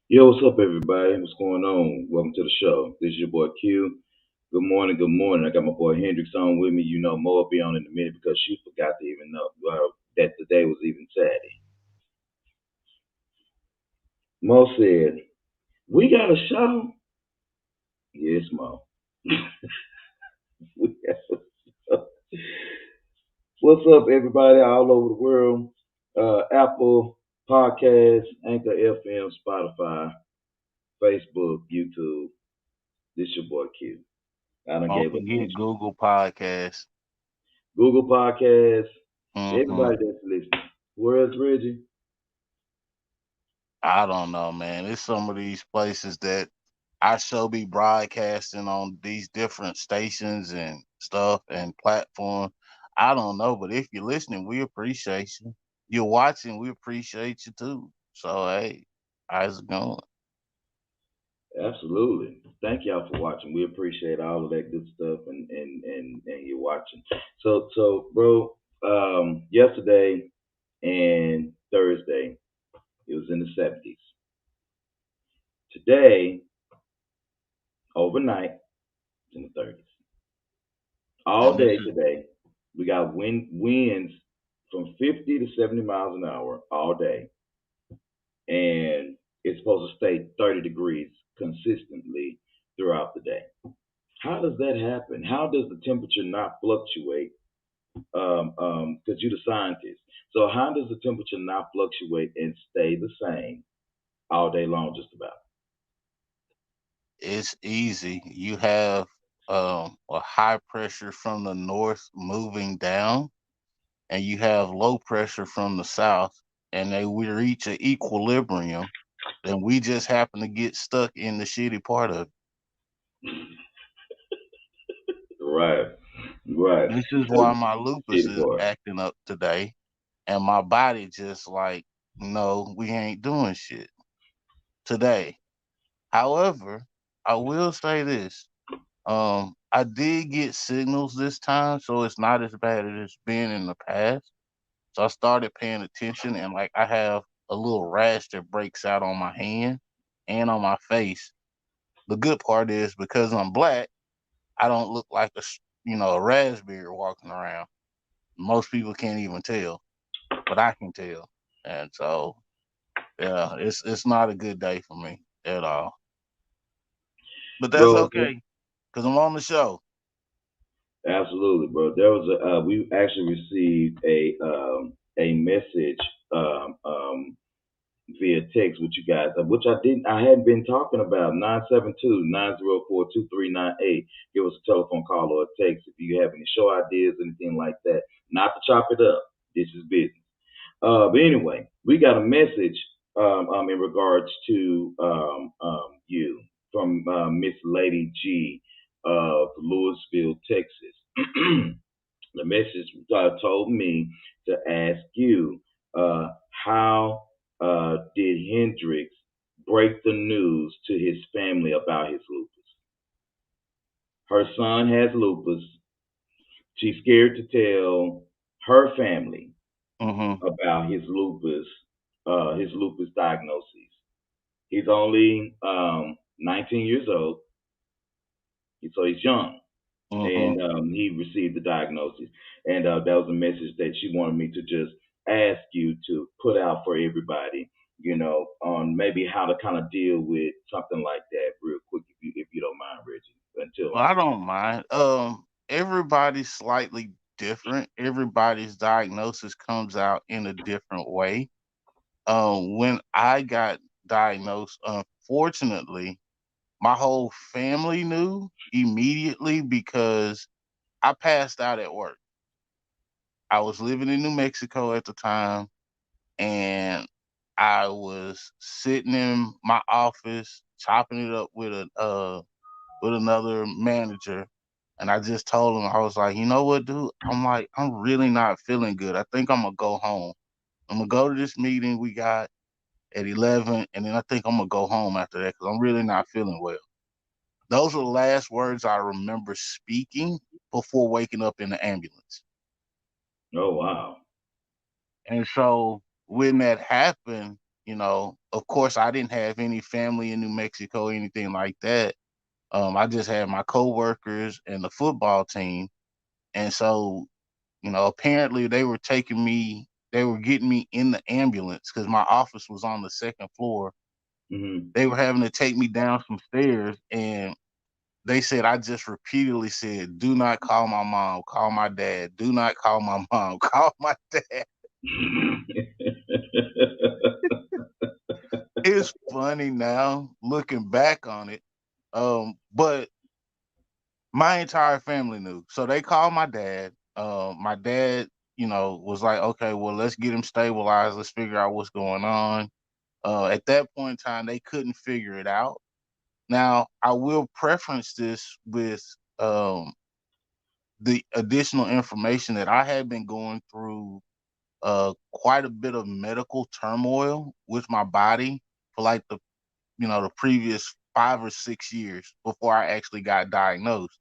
Yo, what's up, everybody? What's going on? Welcome to the show. This is your boy Q. Good morning, good morning. I got my boy Hendrix on with me. You know, Mo will be on in a minute because she forgot to even know that today was even Saturday. Mo said, "We got a show." Yes, Mo. We got a show. What's up, everybody all over the world? Apple Podcast, Anchor FM, Spotify, Facebook, YouTube. This your boy Q. I done Don't gave up on forget Google Podcast. Google Podcasts, hmm everybody that's listening. Where's Reggie? I don't know, man. It's some of these places that I shall be broadcasting on these different stations and stuff and platforms. I don't know, but if you're listening, we appreciate you. You're watching, we appreciate you too. So hey, how's it going? Absolutely. Thank y'all for watching. We appreciate all of that good stuff and you're watching. So bro, yesterday and Thursday, it was in the 70s. Today, overnight, it's in the 30s. All And this day is today, we got winds from 50 to 70 miles an hour all day. And it's supposed to stay 30 degrees consistently throughout the day. How does that happen? How does the temperature not fluctuate? Because you're the scientist. So how does the temperature not fluctuate and stay the same all day long, just about? it's easy. You have a high pressure from the north moving down and you have low pressure from the south, and they we reach an equilibrium, then we just happen to get stuck in the shitty part of it. Right, right. This is That's why my the lupus shitty is part. acting up today, and my body just like, no, we ain't doing shit today. However, I will say this. I did get signals this time, so it's not as bad as it's been in the past. So I started paying attention, and like I have a little rash that breaks out on my hand and on my face. The good part is because I'm black, I don't look like a raspberry walking around. Most people can't even tell, but I can tell, and so yeah, it's not a good day for me at all. But that's Bro, okay because I'm on the show. absolutely, bro. There was we actually received a message um, um, via text with you guys, which I hadn't been talking about. 972-904-2398. Give us a telephone call or a text if you have any show ideas, anything like that. Not to chop it up. This is business. But anyway, we got a message in regards to you from Miss Lady G of Louisville, Texas. The message told me to ask you how did Hendrix break the news to his family about his lupus? Her son has lupus. She's scared to tell her family hmm about his lupus diagnosis. He's only 19 years old, so he's young. hmm And he received the diagnosis. And that was a message that she wanted me to just ask you to put out for everybody, on maybe how to kind of deal with something like that real quick, if you don't mind, Reggie. Until Well, I don't mind. Everybody's slightly different. Everybody's diagnosis comes out in a different way. When I got diagnosed, unfortunately, my whole family knew immediately because I passed out at work. I was living in New Mexico at the time, and I was sitting in my office chopping it up with another manager. And I just told him, I was like, you know what, dude? I'm like, I'm really not feeling good. I think I'm gonna go home. I'm gonna go to this meeting we got at 11, and then I think I'm gonna go home after that because I'm really not feeling well. Those are the last words I remember speaking before waking up in the ambulance. oh wow, And so when that happened, Of course, I didn't have any family in New Mexico or anything like that. I just had my coworkers and the football team, and so apparently they were getting me in the ambulance because my office was on the second floor. Hmm. They were having to take me down some stairs, and they said I just repeatedly said, "Do not call my mom, call my dad. Do not call my mom, call my dad." It's funny now looking back on it, but my entire family knew, so they called my dad. My dad, was like, "Okay, well, let's get him stabilized. Let's figure out what's going on." At that point in time, they couldn't figure it out. Now, I will preference this with the additional information that I had been going through quite a bit of medical turmoil with my body for like the previous 5 or 6 years before I actually got diagnosed.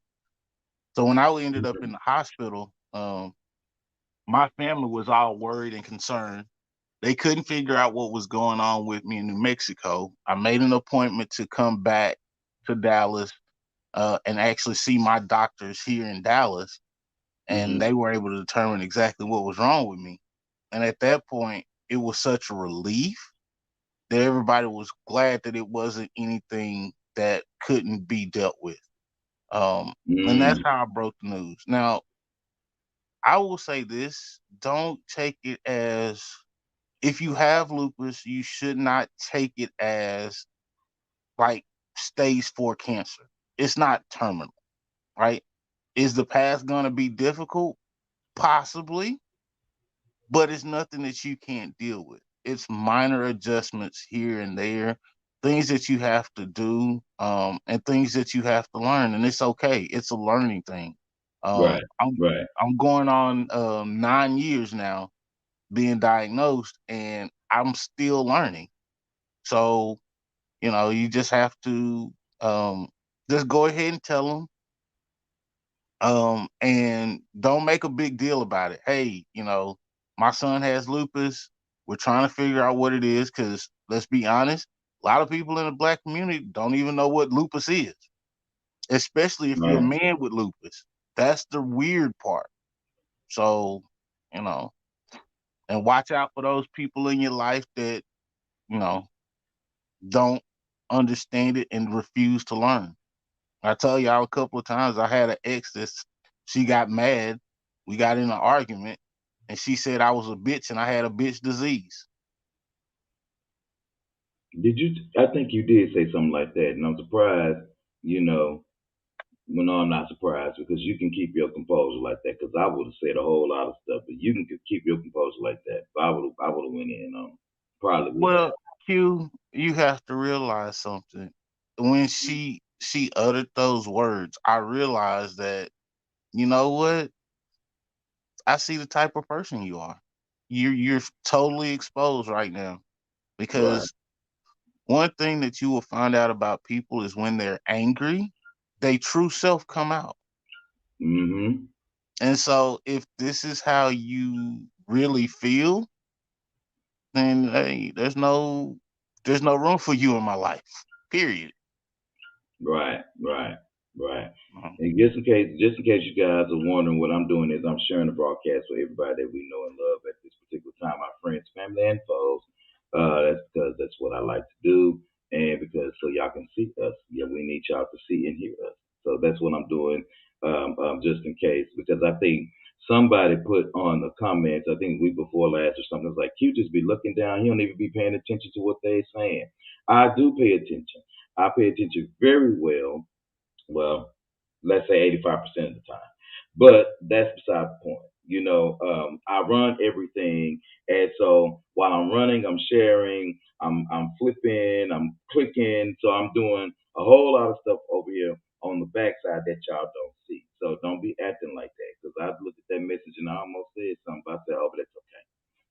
So when I ended up in the hospital, my family was all worried and concerned. They couldn't figure out what was going on with me in New Mexico. I made an appointment to come back to Dallas and actually see my doctors here in Dallas, and Hmm. they were able to determine exactly what was wrong with me. And at that point, it was such a relief that everybody was glad that it wasn't anything that couldn't be dealt with. Um, and that's Mm. how I broke the news. Now, I will say this: don't take it as if you have lupus, you should not take it as like stage 4 cancer. It's not terminal, right? Is the path going to be difficult? Possibly, but it's nothing that you can't deal with. It's minor adjustments here and there, things that you have to do, and things that you have to learn, and it's okay. It's a learning thing. Um, Right. I'm Right. I'm going on 9 years now being diagnosed, and I'm still learning. So you just have to um, just go ahead and tell them, and don't make a big deal about it. Hey, my son has lupus. We're trying to figure out what it is because let's be honest, a lot of people in the black community don't even know what lupus is, especially if you're a Right. man with lupus. That's the weird part. So, you know, and watch out for those people in your life that, you know, don't understand it and refuse to learn. I tell y'all a couple of times I had an ex that she got mad. We got in an argument, and she said I was a bitch and I had a bitch disease. Did you? I think you did say something like that, and I'm surprised. You know, well, no, I'm not surprised because you can keep your composure like that. Because I would have said a whole lot of stuff, but you can keep your composure like that. But I would have went in on, probably would Well, have. Q, you have to realize something. When she uttered those words, I realized that you know what? I see the type of person you are. You're totally exposed right now Right. because one thing that you will find out about people is when they're angry, they true self come out. Mm-hmm. And so if this is how you really feel, then hey, there's no room for you in my life. Period. Right, right, right. Mhm. And just in case you guys are wondering, what I'm doing is I'm sharing the broadcast with everybody that we know and love at this particular time, our friends, family, and foes. That's because that's what I like to do, and because so y'all can see us. Yeah, we need y'all to see and hear us. So that's what I'm doing, just in case, because I think somebody put on the comments, I think week before last or something, it's like, you just be looking down. You don't even be paying attention to what they're saying. I do pay attention. I pay attention very well. Well, let's say 85% of the time. But that's beside the point. I run everything, and so while I'm running, I'm sharing, I'm flipping, I'm clicking, so I'm doing a whole lot of stuff over here on the backside that y'all don't see. So don't be acting like that, because I looked at that message and I almost said something, but I said, "Oh, but that's okay.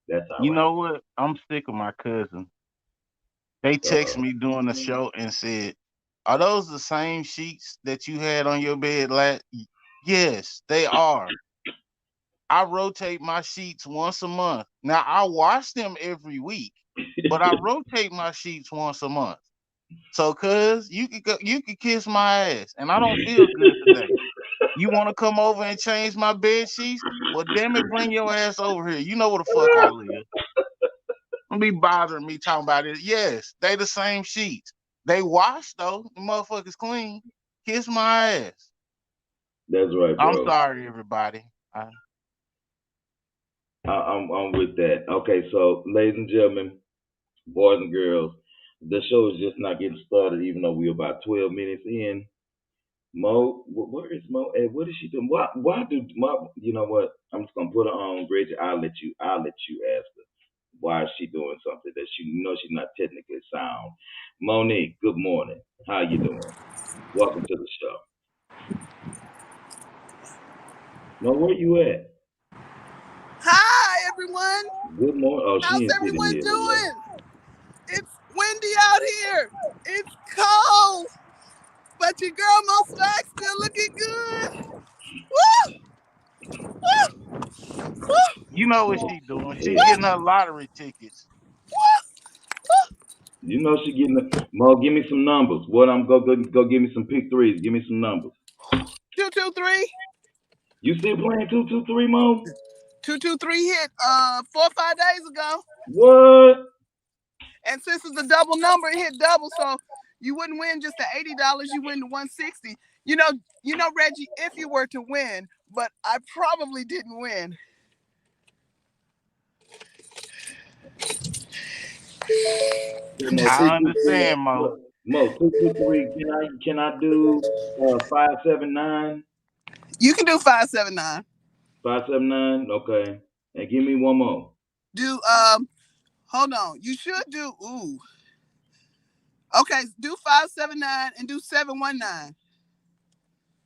That's all You right." know what? I'm sick of my cousin. They text Uh, me during the show and said, "Are those the same sheets that you had on your bed last?" Yes, they are. I rotate my sheets once a month. Now I wash them every week, but I rotate my sheets once a month. So, cuz you could kiss my ass, and I don't feel good today. You want to come over and change my bed sheets? Well, damn it, bring your ass over here. You know where the fuck I live. Don't be bothering me talking about it. Yes, they the same sheets. They wash though. The motherfuckers clean. Kiss my ass. That's right, I'm bro. sorry, everybody. I'm with that. Okay, so ladies and gentlemen, boys and girls, the show is just not getting started, even though we're about 12 minutes in. Mo, where is Mo? At? What is she doing? Why do Mo? You know what? I'm just gonna put her on, Reggie. I'll let you ask her. Why is she doing something that she knows she's not technically sound? Monique, good morning. How you doing? Welcome to the show. Mo, where you at? Hi, everyone. Good morning. Oh, she How's ain't sitting everyone here. Hello. doing? It's windy out here. It's cold, but your girl Mo Stack still looking good. Woo! Woo! Woo! You know what she doing? She Yeah. getting her lottery tickets. Woo! You know she getting Mo. Give me some numbers. What I'm go give me some pick threes. Give me some numbers. 223. You still playing 223, Mo? 223 hit 4 or 5 days ago. What? And since it's a double number, it hit double, so you wouldn't win just the $80, you win the 160. Reggie, if you were to win, but I probably didn't win. So I'm Mo, just I 223. understand, Mo. Look, Mo, 223. Can I do 579? You can do 579. 579. Okay. And give me one more. Do hold on. You should do okay, do 579 and do 719.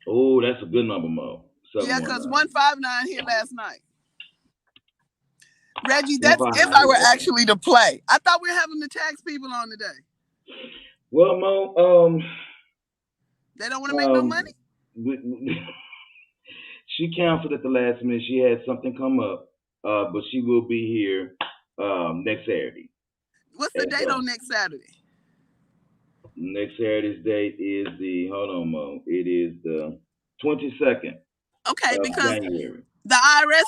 Oh, that's a good number, Mo. Yeah, because 719. 159 hit last night. Reggie, One that's five if nine. I were Okay. actually to play. I thought we were having the tax people on today. Well, Mo, They don't want to make no um, money. she canceled at the last minute. She had something come up, but she will be here next Saturday. What's the And date so on next Saturday? next Saturday's date is the hold on, Mo. It is the 22nd Okay, of because January. the IRS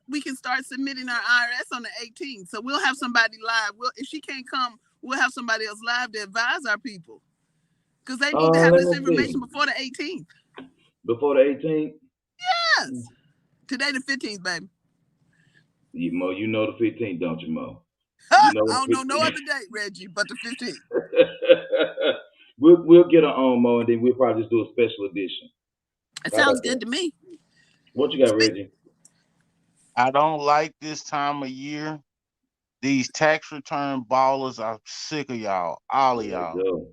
we can start submitting our IRS on the 18th. So we'll have somebody live. If she can't come, we'll have somebody else live to advise our people because they need to have Let this me information see. before the 18th. Before the 18th, Yes, today the 15th, baby. Mo, you know the 15th, don't you, Mo? You I know don't the know no 15th. other date, Reggie, but the 15th. We'll get her on, Mo, and then we'll probably just do a special edition. It How sounds about good that? to me. What you got, Reggie? I don't like this time of year. These tax return ballers are sick of y'all. All of There they y'all. go.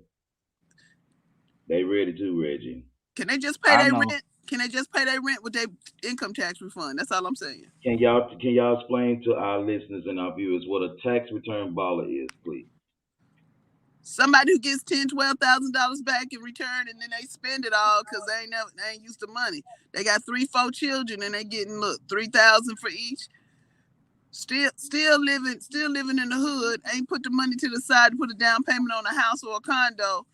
They ready too, Reggie. Can they just pay I their know. rent? Can they just pay their rent with their income tax refund? That's all I'm saying. Can y'all explain to our listeners and our viewers what a tax return baller is, please? Somebody who gets $10,000, $12,000 back in return, and then they spend it all because they ain't used to money. They got 3, 4 children, and they getting look 3,000 for each. Still living in the hood. Ain't put the money to the side to put a down payment on a house or a condo.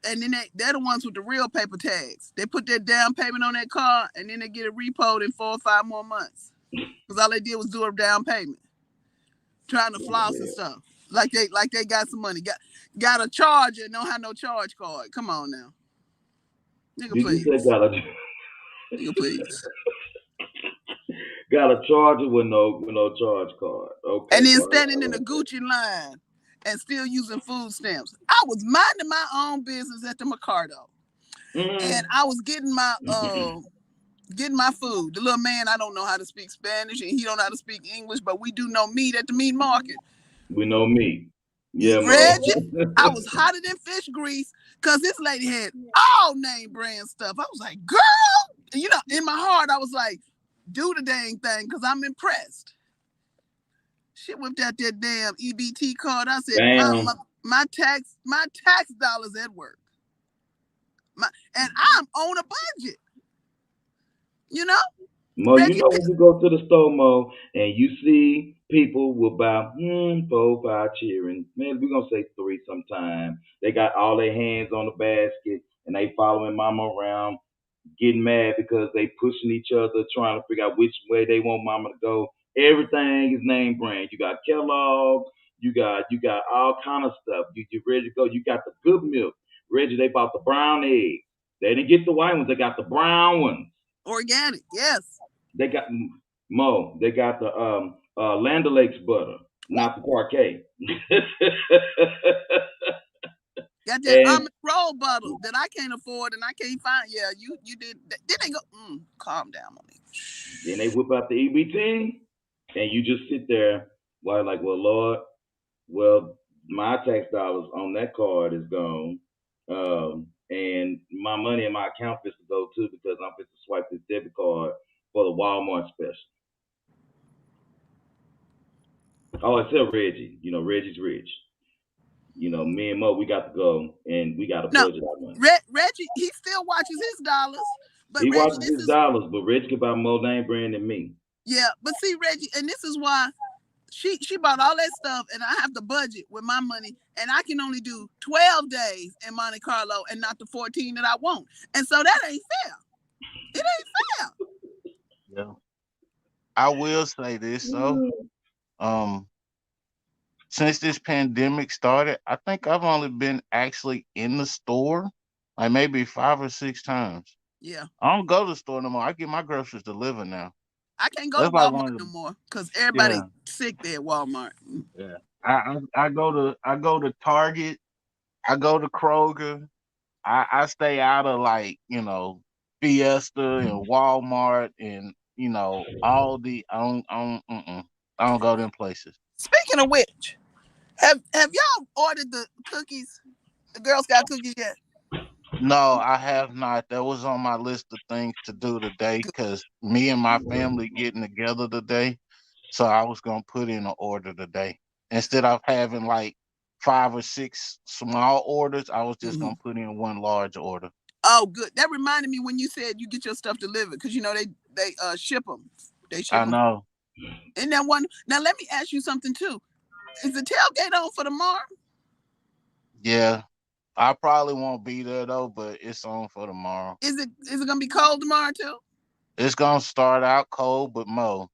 And then they're the ones with the real paper tags. They put their down payment on that car, and then they get it repoed in 4 or 5 more months because all they did was do a down payment, trying to floss and stuff. Like they got some money. Got a charger and don't have no charge card. Come on now. Nigga, Did you say please. got a Nigga, please. got a charger with no charge card? Okay, And then Mo, standing I in the like that. Gucci line and still using food stamps. I was minding my own business at the Mercado. And Mm. I was getting my food. The little man, I don't know how to speak Spanish and he don't know how to speak English, but we do know meat at the meat market. We know me. Yeah, Mo. Reggie, I was hotter than fish grease because this lady had all name brand stuff. I was like, girl, in my heart, I was like, do the dang thing because I'm impressed. She whipped out that damn EBT card. I said, Damn. my tax dollars at work. And I'm on a budget. You know, Mo, you Reggie. know when you go to the store, Mo, and you see people will buy 4, 5 cheering. Man, we're gonna say three sometime. They got all their hands on the basket and they following mama around, getting mad because they pushing each other, trying to figure out which way they want mama to go. Everything is name brand. You got Kellogg, you got all kind of stuff. You ready to go. You got the good milk. Reggie, they bought the brown eggs. They didn't get the white ones, they got the brown ones. Organic, yes. They got Mo. They got the Land O'Lakes butter, Woo! not the Parquet. Got that and almond roll butter that I can't afford and I can't find. Yeah, you did. Then they go. Calm down on me. then they whip out the EBT, and you just sit there. Why, like, well, Lord, well, my tax dollars on that card is gone, and my money in my account is to go too because I'm supposed to swipe this debit card for the Walmart special. Oh, except Reggie. Reggie's rich. Me and Mo, we got to go and we got to No, budget our money. Reggie, he still watches his dollars, but He Reggie, watches this his is dollars, but Reggie can buy more name brand than me. yeah. But see, Reggie, and this is why she bought all that stuff, and I have to budget with my money, and I can only do 12 days in Monte Carlo and not the 14 that I want, and so that ain't fair. It ain't fair. Yeah. I will say this though. Um, since this pandemic started, I think I've only been actually in the store like maybe 5 or 6 times. Yeah, I don't go to the store no more. I get my groceries delivered now. I can't go to That's like one Walmart of no the more because everybody yeah, sick there at Walmart. yeah. I go to Target. I go to Kroger. I stay out of like Fiesta and Walmart and Aldi. I don't go them places. Speaking of which, have y'all ordered the cookies, the Girl Scout cookies yet? No, I have not. That was on my list of things to do today because me and my family getting together today. So I was gonna put in an order today. Instead of having like 5 or 6 small orders, I was just Mm-hmm. gonna put in one large order. Oh, good. That reminded me when you said you get your stuff delivered because they ship them. They ship I them. know. And that one. Now let me ask you something too. Is the tailgate on for tomorrow? Yeah. I probably won't be there though, but it's on for tomorrow. Is it gonna be cold tomorrow too? It's gonna start out cold, but Mo,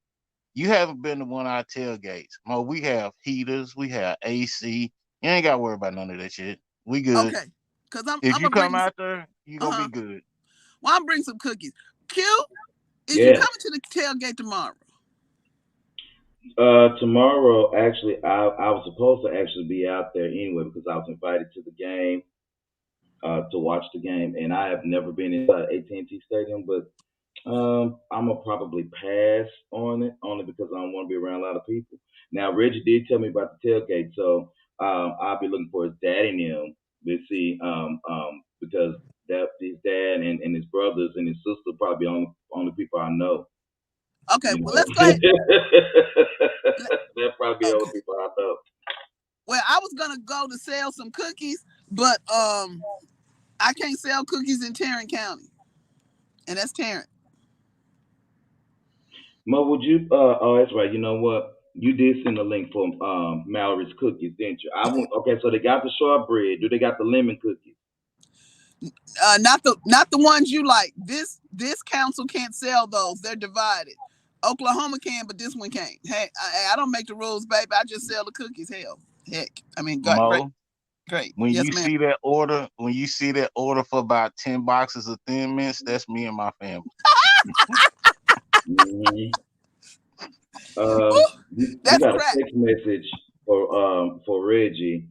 you haven't been to one of our tailgates. Mo, we have heaters, we have AC. You ain't gotta worry about none of that shit. We good. Okay. Cause I'm If I'm you gonna come bring out there, you uh gonna be huh. good. Well, I'm bring some cookies. Q, is you Yes. coming to the tailgate tomorrow? Tomorrow, actually, I was supposed to actually be out there anyway because I was invited to the game to watch the game, and I have never been inside AT&T Stadium, but I'm gonna probably pass on it only because I don't want to be around a lot of people. Now, Reggie did tell me about the tailgate, so I'll be looking for his dad and him. Let's see, because that his dad and his brothers and his sister probably only people I know. Okay. You Well, know, let's go ahead. Let- they're probably the only Okay. people I know. Well, I was gonna go to sell some cookies, but I can't sell cookies in Tarrant County, and that's Tarrant. Mo, would you? Oh, that's right. You know what? You did send a link for Mallory's cookies, didn't you? I went. Okay, so they got the shortbread. Do they got the lemon cookies? Not the ones you like. This council can't sell those. They're divided. Oklahoma can, but this one can't. Hey, I don't make the rules, baby. I just sell the cookies. Hell, heck. I mean, great, Mo, great. when Yes, you ma'am. see that order, when you see that order for about 10 boxes of thin mints, that's me and my family. Hmm. Woo, We that's got a crack. text message for Reggie,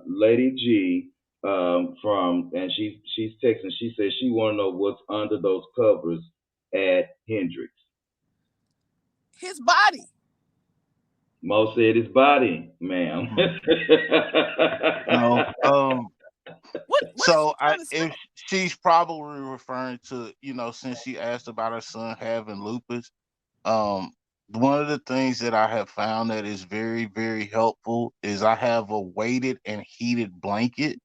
Lady G, from and she's texting. She says she want to know what's under those covers at Hendrix. His body. Mo said his body, ma'am. Mhm. No. What is he So I trying to if say? she's probably referring to, since she asked about her son having lupus, um, one of the things that I have found that is very, very helpful is I have a weighted and heated blanket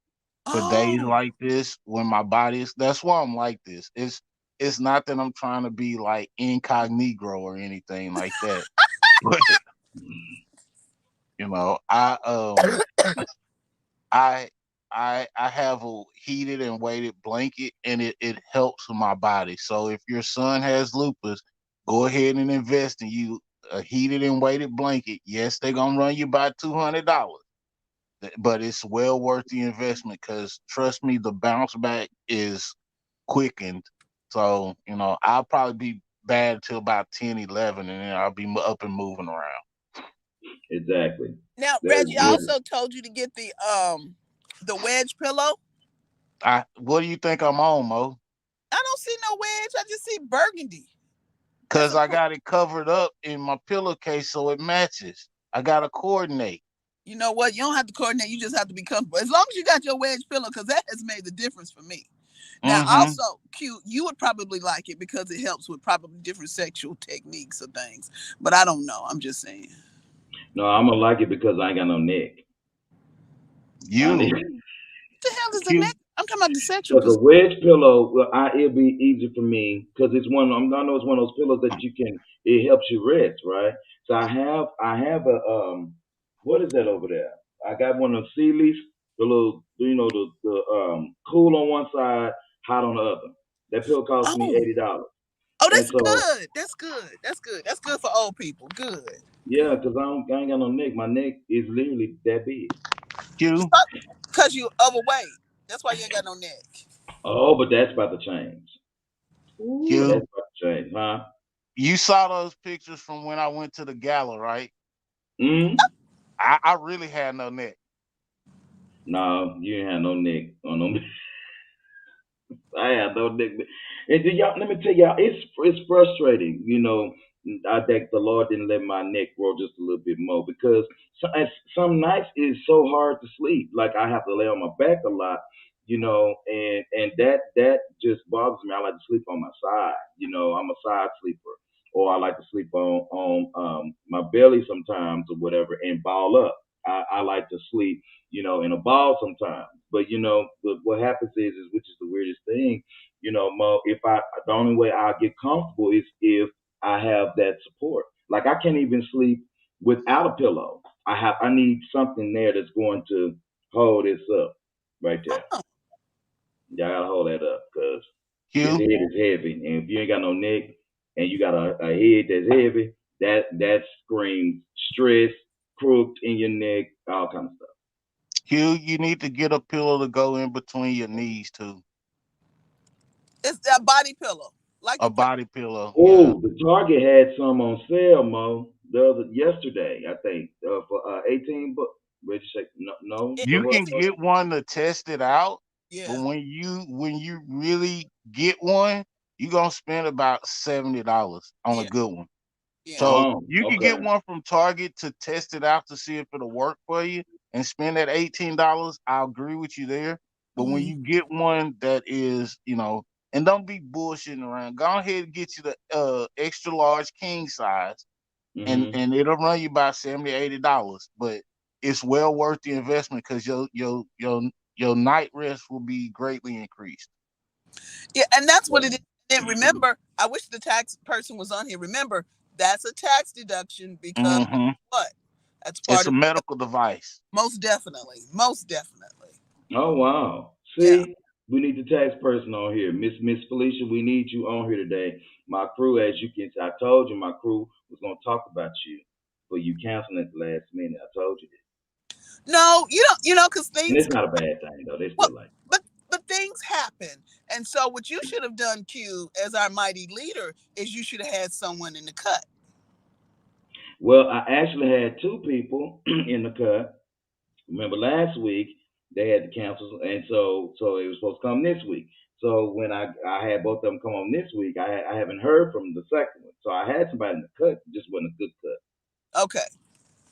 for days Oh, like this when my body is that's why I'm like this. It's not that I'm trying to be like incognito or anything like that. You know, I I have a heated and weighted blanket, and it helps with my body. So if your son has lupus, go ahead and invest in you a heated and weighted blanket. Yes, they're gonna run you about $200, but it's well worth the investment because trust me, the bounce back is quickened. So I'll probably be bad till about 10, 11, and then I'll be up and moving around. Exactly. Now, That's Reggie, I good. also told you to get the wedge pillow. What do you think I'm on, Mo? I don't see no wedge. I just see burgundy. That's Cause a I got it covered up in my pillowcase so it matches. I gotta coordinate. You know what? You don't have to coordinate. You just have to be comfortable. As long as you got your wedge pillow, because that has made the difference for me. Now, Mm-hmm. also, Q, you would probably like it because it helps with probably different sexual techniques or things. But I don't know. I'm just saying. No, I'm gonna like it because I ain't got no neck. I need You, What the hell is the Q, neck? I'm talking about the sexual because a position. wedge pillow, well, it'll be easy for me because it's one. I know it's one of those pillows that you can. It helps you rest, right? So I have a what is that over there? I got one of the sea leaf, the little, the cool on one side, hot on the other. That pillow cost me Oh, $80, oh, and that's so good. That's good. That's good. That's good for old people. Good. yeah, because I ain't got no neck. My neck is literally that big. Q, Because you overweight. That's why you ain't got no neck. Oh, but that's about to change. Ooh, Q. that's about to change, huh? You saw those pictures from when I went to the gala, right? Mm. I really had no neck. No, you ain't have no neck on no. I have no neck. And then y'all, let me tell y'all, it's frustrating. I think the Lord didn't let my neck grow just a little bit more because some nights it's so hard to sleep. Like I have to lay on my back a lot, and that just bothers me. I like to sleep on my side. I'm a side sleeper, or I like to sleep on my belly sometimes or whatever and ball up. I like to sleep, in a ball sometimes. But what happens is which is the weirdest thing, Mo, if the only way I get comfortable is if I have that support. Like I can't even sleep without a pillow. I need something there that's going to hold this up right there. Oh, Y'all gotta hold that up because this Q, head is heavy, and if you ain't got no neck and you got a head that's heavy, that screams stress, crooked in your neck, all kind of stuff. Q, you need to get a pillow to go in between your knees too. it's a body pillow. Like A the body pillow, yeah. Oh, the Target had some on sale, Mo, yesterday, I think, for 18 bucks. Reggie shake, no, no, it, go You what? it's can get one to test it out, but yeah, when you really get one, you're gonna spend about $70 on a yeah, good one. yeah. So Oh, you can get okay. one from Target to test it out to see if it'll work for you and spend that $18. I'll agree with you there. But when Mm. you get one that is, and don't be bullshitting around, go ahead and get you the extra large king size, and Hmm. and it'll run you about $70, $80. But it's well worth the investment because your night rest will be greatly increased. Yeah, and that's what it is. And remember, I wish the tax person was on here. Remember, that's a tax deduction because Hmm. what? That's It's part a of medical device. most definitely. Most definitely. Oh wow. Yeah. See, we need the tax person on here, Miss Felicia. We need you on here today. My crew, as you can, I told you my crew was gonna talk about you, but you canceled at the last minute. I told you this, No, you don't, because and things it's not a bad thing though. They well, still like. but things happen. And so what you should have done, Q, as our mighty leader, is you should have had someone in the cut. Well, I actually had two people in the cut. Remember last week they had to cancel, and so it was supposed to come this week. So when I had both of them come on this week, I haven't heard from the second one. So I had somebody in the cut, it just wasn't a good cut. Okay.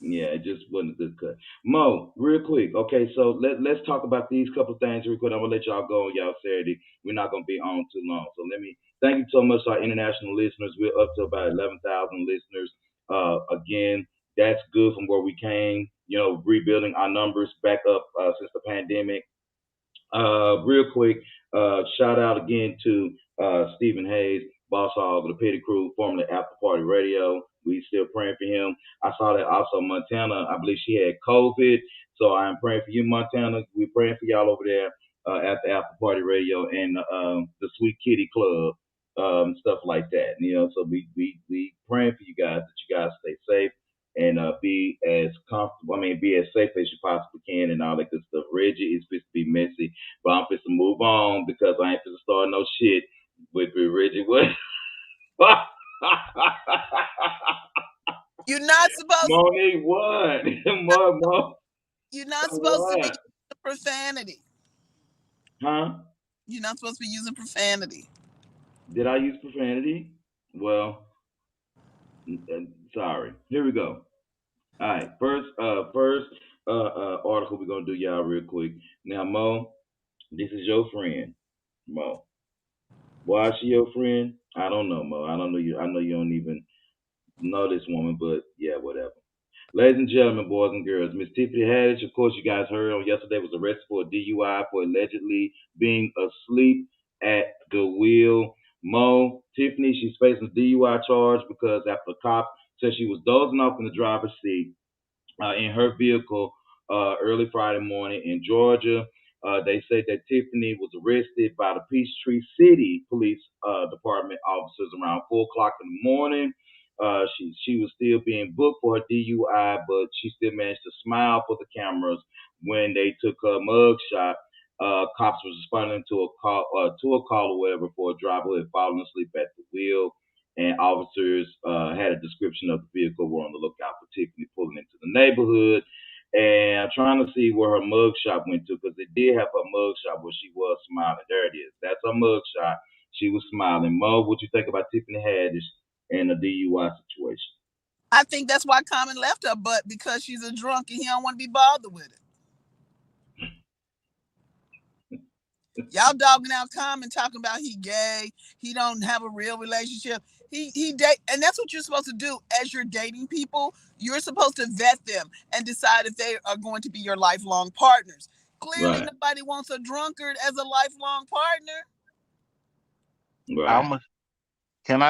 Yeah, it just wasn't a good cut. Mo, real quick. Okay, so let's talk about these couple things real quick. I'm gonna let y'all go on y'all Saturday. We're not gonna be on too long. So let me thank you so much to our international listeners. We're up to about 11,000 listeners. Again, that's good from where we came. Rebuilding our numbers back up since the pandemic. Real quick, shout out again to Stephen Hayes, Boss Hog, the Petty Crew, formerly After Party Radio. We still praying for him. I saw that also Montana. I believe she had COVID, so I'm praying for you, Montana. We're praying for y'all over there at the After Party Radio and the Sweet Kitty Club, stuff like that. So we praying for you guys that you guys stay safe and be as comfortable. I mean, be as safe as you possibly can and all that good stuff. Reggie is supposed to be messy, but I'm supposed to move on because I ain't supposed to start no shit with Reggie. What? You're not supposed. Monique, what? You're not supposed to be What? using profanity. Huh? You're not supposed to be using profanity. Did I use profanity? Well, sorry. Here we go. All right. First article we're gonna do, y'all, real quick. Now, Mo, this is your friend, Mo. Why is she your friend? I don't know, Mo. I don't know you. I know you don't even know this woman, but yeah, whatever. Ladies and gentlemen, boys and girls, Miss Tiffany Haddish, of course, you guys heard on yesterday, was arrested for a DUI for allegedly being asleep at the wheel. Mo, Tiffany, she's facing a DUI charge because after the cop said she was dozing off in the driver's seat in her vehicle early Friday morning in Georgia. They say that Tiffany was arrested by the Peachtree City Police Department officers around 4 o'clock in the morning. She was still being booked for her DUI, but she still managed to smile for the cameras when they took her mug shot. Cops was responding to a call or whatever for a driver who had fallen asleep at the wheel, and officers had a description of the vehicle. Were on the lookout for Tiffany pulling into the neighborhood. And I'm trying to see where her mug shot went to because they did have her mug shot where she was smiling. There it is. That's her mug shot. She was smiling. Mo, what you think about Tiffany Haddish and the DUI situation? I think that's why Common left her, but because she's a drunk and he don't want to be bothered with it. Y'all dogging out Common, talking about he gay, he don't have a real relationship. He date, and that's what you're supposed to do as you're dating people. You're supposed to vet them and decide if they are going to be your lifelong partners. Clearly, Right, nobody wants a drunkard as a lifelong partner. right. I'm a, can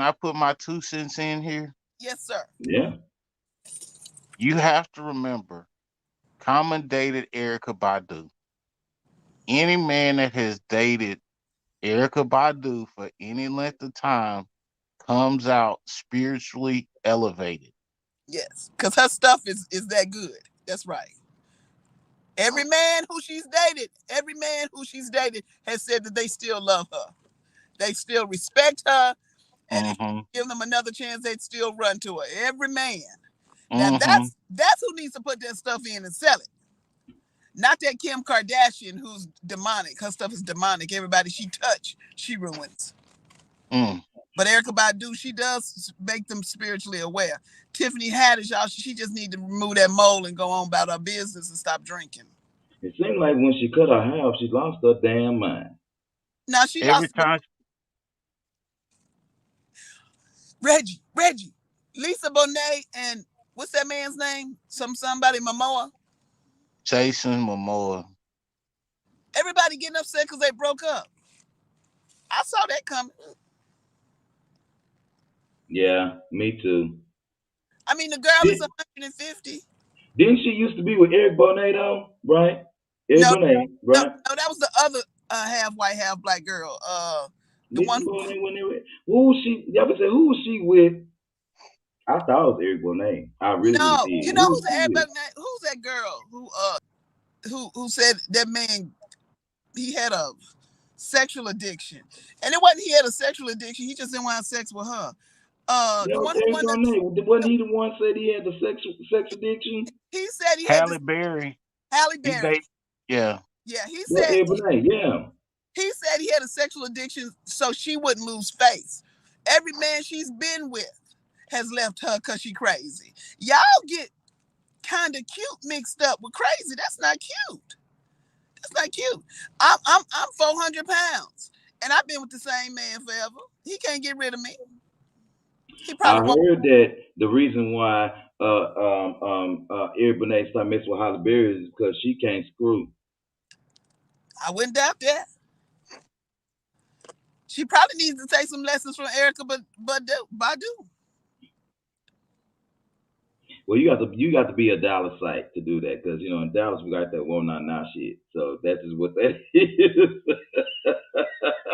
I put my 2 cents in here? Yes, sir. Yeah, You have to remember, Common dated Erica Badu. Any man that has dated Erica Badu for any length of time comes out spiritually elevated. Yes, because her stuff is that good. That's right. Every man who she's dated has said that they still love her. They still respect her, and if Mm-hmm. you give them another chance, they'd still run to her. Every man. Now Mm-hmm. that's who needs to put that stuff in and sell it. Not that Kim Kardashian who's demonic. Her stuff is demonic. Everybody she touch, she ruins. Mm. But Erica Badu, she does make them spiritually aware. Tiffany Haddish, y'all, she just need to remove that mole and go on about her business and stop drinking. it seemed like when she cut her hair off, she lost her damn mind. Now she Every lost time Reggie, Lisa Bonet, and what's that man's name? Somebody Momoa. Jason Momoa. Everybody getting upset because they broke up. I saw that coming. Yeah, me too. I mean, the girl is Did, 150. didn't she used to be with Eric Bonet though? Right? Eric No, Bonet, no, right? no, that was the other half white, half black girl. The Lisa one who Bonet when they were who was she? Y'all been say who was she with? I thought it was Eric Bonet. I really, really no, did. you know Who was who's she with? everybody? Who's that girl who said that man he had a sexual addiction, and it wasn't he had a sexual addiction. He just didn't want to have sex with her. That The was one who Eric won Bonet. Wasn't he the one said he had the sex addiction? he said he had Halle this Berry. Halle He Berry. date. Yeah. Yeah, he Yeah, said Eric Bonet. Yeah. he said he had a sexual addiction so she wouldn't lose face. Every man she's been with has left her because she crazy. Y'all get kind of cute mixed up with crazy. That's not cute. That's not cute. I'm 400 pounds and I've been with the same man forever. He can't get rid of me. He I probably won't. heard that the reason why Eric Bonet started messing with Halle Berry is because she can't screw. I wouldn't doubt that. She probably needs to take some lessons from Erica Badu. Well, you got to be a Dallas site to do that because in Dallas we got that "won't not now" shit. So that is what that is.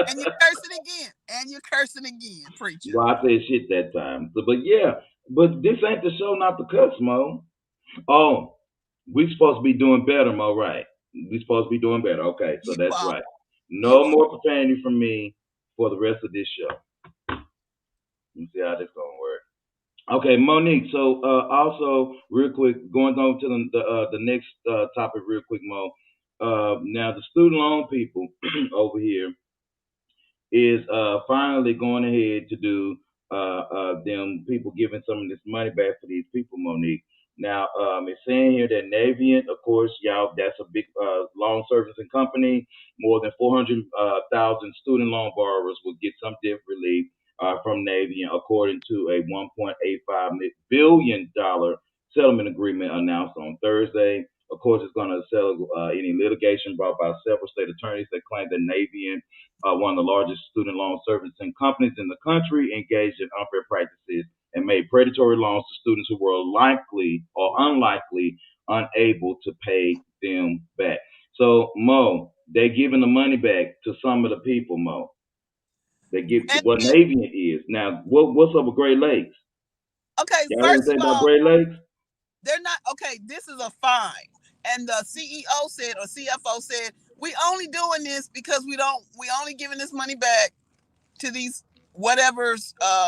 And you're cursing again. And you're cursing again, preacher. Well, I said shit that time. But yeah, but this ain't the show not to cuss, Mo. Oh, we supposed to be doing better, Mo. Right? We supposed to be doing better. Okay, so You that's are. right. You No are. more profanity from me for the rest of this show. Let me see how this gonna work. Okay, Monique. So also, real quick, going on to the next topic, real quick, Mo. Now the student loan people over here is finally going ahead to do them people giving some of this money back for these people, Monique. Now, it's saying here that Navient, of course, y'all, that's a big loan servicing company. More than 400,000 student loan borrowers will get some debt relief from Navient, according to a $1.85 billion settlement agreement announced on Thursday. Of course, it's going to settle any litigation brought by several state attorneys that claim that Navient, one of the largest student loan servicing companies in the country, engaged in unfair practices and made predatory loans to students who were likely or unlikely unable to pay them back. So, Mo, they giving the money back to some of the people, Mo. They give And what then, Navient is. Now, what's up with Great Lakes? okay, Y'all first anything of about all, Great Lakes? they're not okay. This is a fine. And the CEO said, or CFO said, we only doing this because we only giving this money back to these whatever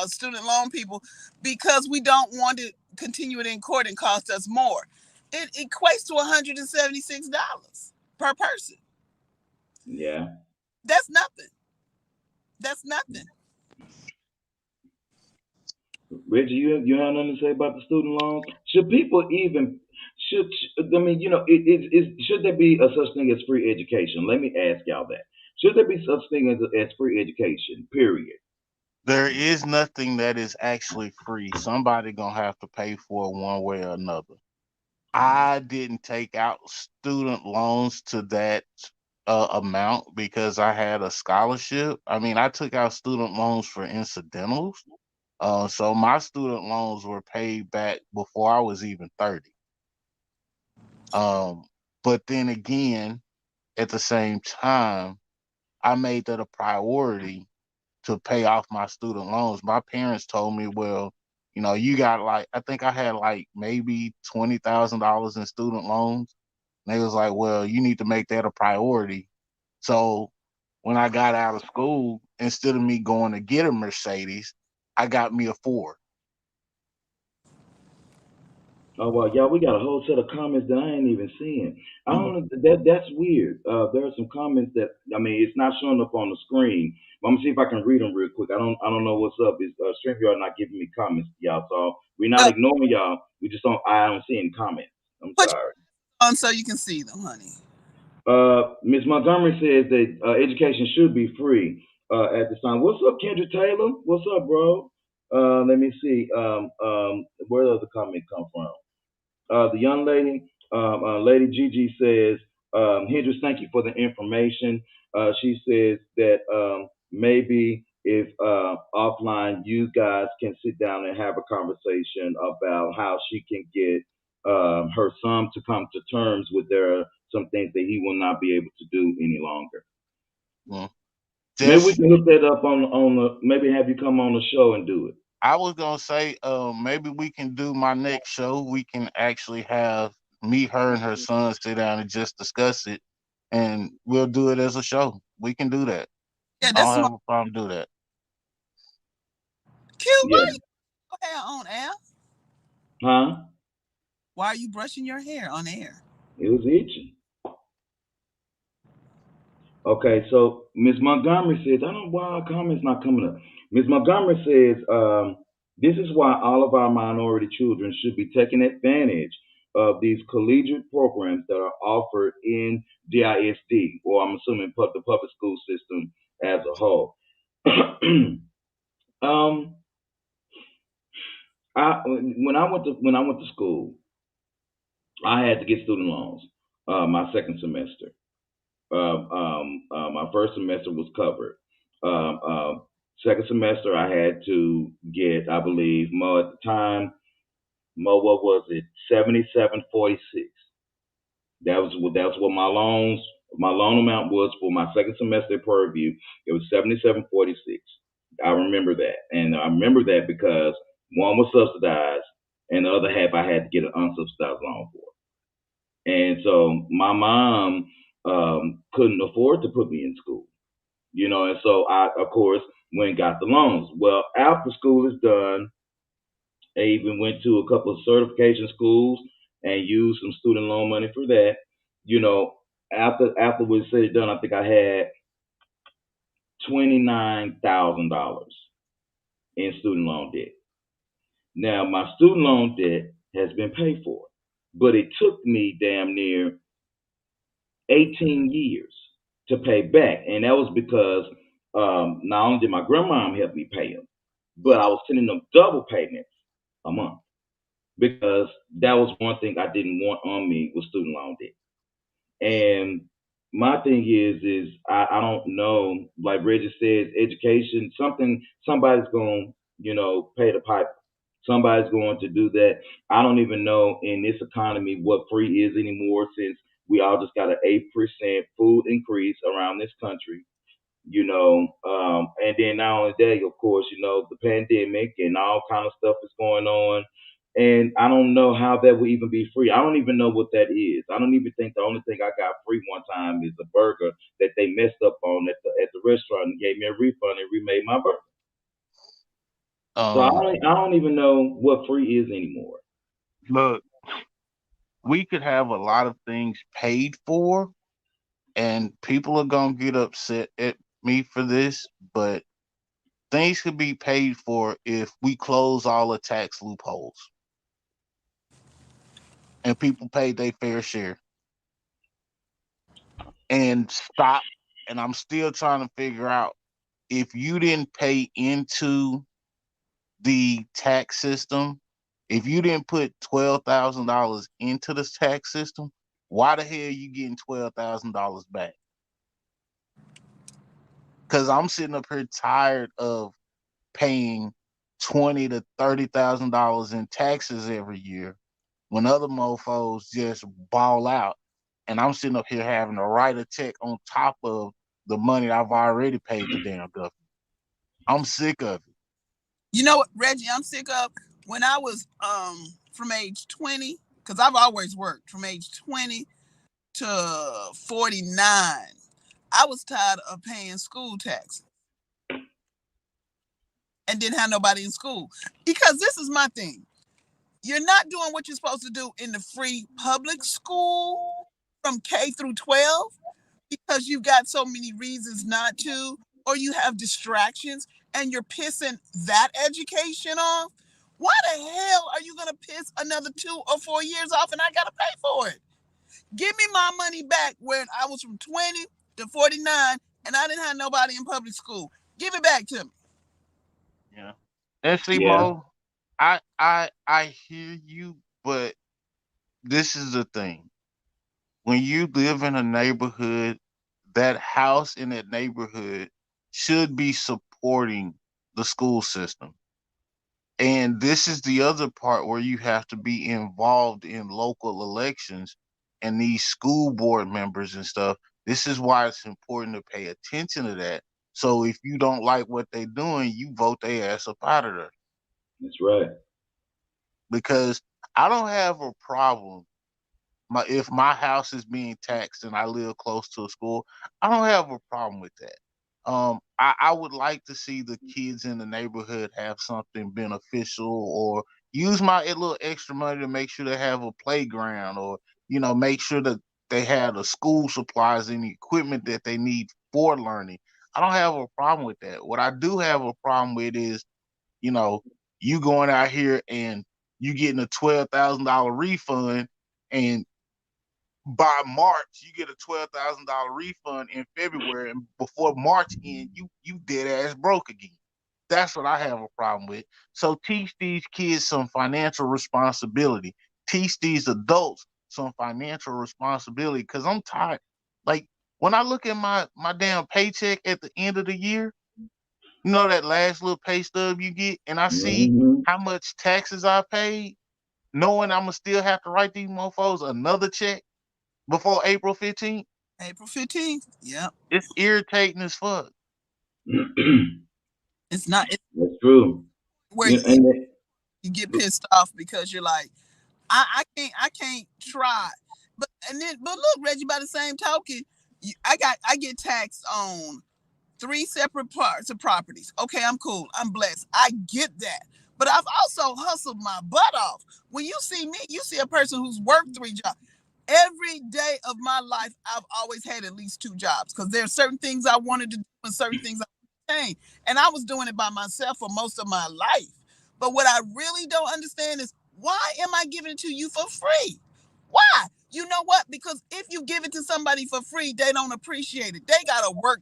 student loan people because we don't want to continue it in court and cost us more. It equates to $176 per person. Yeah. That's nothing. That's nothing. Reggie, you have nothing to say about the student loans? Should people even should I mean should there be a such thing as free education? Let me ask y'all that. Should there be such thing as free education? Period. There is nothing that is actually free. Somebody gonna have to pay for it one way or another. I didn't take out student loans to that amount because I had a scholarship. I mean, I took out student loans for incidentals. So my student loans were paid back before I was even 30. Um, but then again, at the same time, I made that a priority to pay off my student loans. My parents told me, well, you got like, I think I had like maybe $20,000 in student loans. And they was like, well, you need to make that a priority. So when I got out of school, instead of me going to get a Mercedes, I got me a Ford. Oh well, y'all, we got a whole set of comments that I ain't even seeing. I don't know that's weird. There are some comments that I mean it's not showing up on the screen. But I'm gonna see if I can read them real quick. I don't know what's up. Is StreamYard not giving me comments, y'all? So we're not Well, ignoring y'all. We just don't. I don't see any comments. I'm put sorry. your on so you can see them, honey. Ms. Montgomery says that education should be free at this time. What's up, Kendra Taylor? What's up, bro? Let me see. Where does the comment come from? The young lady, Lady Gigi says, Hendrix, thank you for the information. She says that maybe if offline you guys can sit down and have a conversation about how she can get her son to come to terms with there are some things that he will not be able to do any longer. Mm. Maybe we Just, can hook that up on the maybe have you come on the show and do it. I was gonna say, maybe we can do my next show. We can actually have me, her, and her son sit down and just discuss it, and we'll do it as a show. We can do that. Yeah, I that's don't smart. have a problem do that. Q, why Yeah. are you hair on air? Huh? Why are you brushing your hair on air? It was itching. Okay, so Ms. Montgomery says, I don't know why our comments not coming up. Ms. Montgomery says, this is why all of our minority children should be taking advantage of these collegiate programs that are offered in DISD, or I'm assuming the public school system as a whole. um, when I went to school, I had to get student loans. My second semester. My first semester was covered. Um, second semester, I had to get, I believe, Mo at the time. What was it? 77.46. That's what my loan amount was for my second semester at Prairie View. It was 77.46. I remember that, and I remember that because one was subsidized, and the other half I had to get an unsubsidized loan for. And so my mom couldn't afford to put me in school, and so I, of course, went and got the loans. Well, after school is done, I even went to a couple of certification schools and used some student loan money for that. You know, after we said it done, I think I had $29,000 in student loan debt. Now my student loan debt has been paid for, but it took me damn near 18 years to pay back, and that was because not only did my grandmom help me pay them, but I was sending them double payments a month because that was one thing I didn't want on me was student loan debt. And my thing is I don't know. Like Reggie says, education, somebody's going to pay the piper. Somebody's going to do that. I don't even know in this economy what free is anymore since we all just got an 8% food increase around this country. And then not only that, of course, the pandemic and all kind of stuff is going on. And I don't know how that would even be free. I don't even know what that is. I don't even think the only thing I got free one time is a burger that they messed up on at the restaurant and gave me a refund and remade my burger. So I Um, don't, I don't even know what free is anymore. Look, we could have a lot of things paid for, and people are gonna get upset at me for this, but things could be paid for if we close all the tax loopholes and people pay their fair share and stop. And I'm still trying to figure out if you didn't pay into the tax system, if you didn't put $12,000 into the tax system, why the hell are you getting $12,000 back? Because I'm sitting up here tired of paying $20,000 to $30,000 in taxes every year when other mofos just ball out, and I'm sitting up here having to write a check on top of the money I've already paid the damn government. I'm sick of it. You know what, Reggie, I'm sick of when I was from age 20, because I've always worked from age 20 to 49. I was tired of paying school taxes and didn't have nobody in school. Because this is my thing. You're not doing what you're supposed to do in the free public school from K through 12 because you've got so many reasons not to, or you have distractions and you're pissing that education off. Why the hell are you going to piss another 2 or 4 years off and I got to pay for it? Give me my money back when I was from 20 to 49 and I didn't have nobody in public school. Give it back to me. Yeah. And see, Yeah, Mo, I hear you, but this is the thing. When you live in a neighborhood, that house in that neighborhood should be supporting the school system. And this is the other part where you have to be involved in local elections and these school board members and stuff. This is why it's important to pay attention to that. So if you don't like what they're doing, you vote their ass up out of there. that's right. Because I don't have a problem if my house is being taxed and I live close to a school, I don't have a problem with that. I would like to see the kids in the neighborhood have something beneficial or use my little extra money to make sure they have a playground or, make sure that they have the school supplies and the equipment that they need for learning. I don't have a problem with that. What I do have a problem with is, you know, you going out here and you getting a $12,000 refund, and by March, you get a $12,000 refund in February, and before March end, you dead ass broke again. That's what I have a problem with. So teach these kids some financial responsibility. Teach these adults some financial responsibility. Cause I'm tired. Like when I look at my damn paycheck at the end of the year, that last little pay stub you get, and I see Hmm. how much taxes I paid. knowing I'm gonna still have to write these mofos another check before April 15th. April 15th. Yep. It's irritating as fuck. It's not it's That's true. where You, and you get pissed off because you're like, I can't try. But look, Reggie, by the same token, I get taxed on three separate parts of properties. Okay, I'm cool. I'm blessed. I get that. But I've also hustled my butt off. When you see me, you see a person who's worked three jobs. Every day of my life, I've always had at least two jobs because there are certain things I wanted to do and certain things I wanted to change. And I was doing it by myself for most of my life. But what I really don't understand is why am I giving it to you for free? Why? You know what? Because if you give it to somebody for free, they don't appreciate it. They gotta work.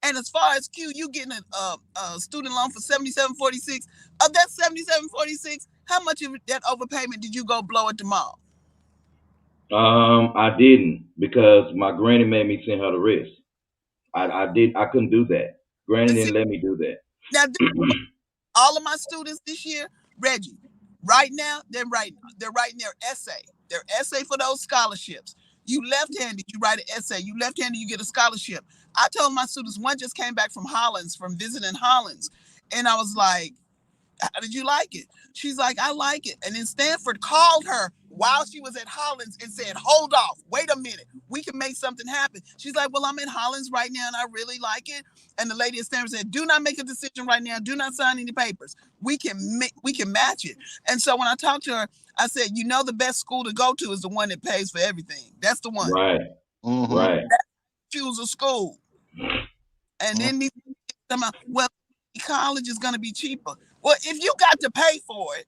And as far as Q, you getting a student loan for 7746. Of that 7746, how much of that overpayment did you go blow at the mall? I didn't because my granny made me send her the rest. I couldn't do that. Granny And see, didn't let me do that. now all of my students this year, Reggie, right now they're writing their essay for those scholarships. You left-handed, you write an essay. You left-handed, you get a scholarship. I told my students, one just came back from Hollands, from visiting Hollands, and I was like, how did you like it? She's like, I like it. And then Stanford called her while she was at Hollins and said, hold off, wait a minute. We can make something happen. She's like, well, I'm in Hollins right now and I really like it. And the lady at Stanford said, do not make a decision right now. Do not sign any papers. We can match it. And so when I talked to her, I said, you know, the best school to go to is the one that pays for everything. That's the one. Right, Mm-hmm. right. Choose a school. And then these come out, well, college is going to be cheaper. Well, if you got to pay for it,